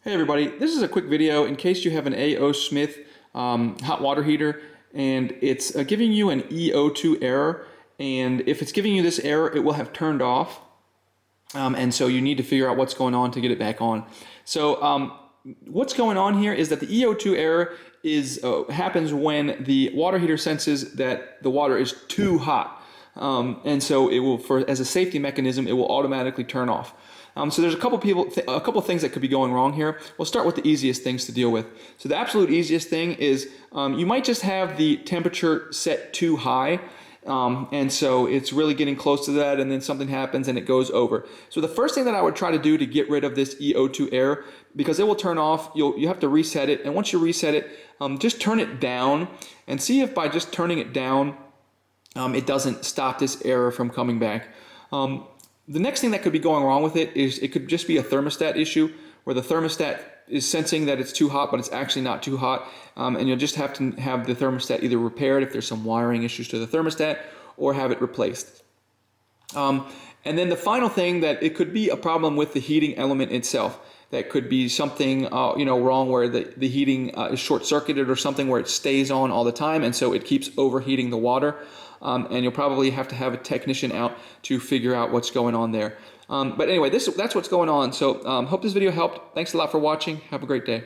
Hey everybody, this is a quick video in case you have an AOSmith hot water heater and it's giving you an E02 error, and if it's giving you this error it will have turned off, and so you need to figure out what's going on to get it back on. So what's going on here is that the E02 error happens when the water heater senses that the water is too hot, and so it will, as a safety mechanism, it will automatically turn off. So there's a couple things that could be going wrong here. We'll start with the easiest things to deal with. So the absolute easiest thing is you might just have the temperature set too high, and so it's really getting close to that, and then something happens and it goes over. So the first thing that I would try to do to get rid of this E02 error, because it will turn off, you have to reset it, and once you reset it, just turn it down and see if by just turning it down it doesn't stop this error from coming back. The next thing that could be going wrong with it is it could just be a thermostat issue, where the thermostat is sensing that it's too hot, but it's actually not too hot, and you'll just have to have the thermostat either repaired if there's some wiring issues to the thermostat, or have it replaced. And then the final thing, that it could be a problem with the heating element itself. That could be something wrong, where the heating is short-circuited or something, where it stays on all the time, and so it keeps overheating the water. And you'll probably have to have a technician out to figure out what's going on there. But anyway, that's what's going on. So hope this video helped. Thanks a lot for watching. Have a great day.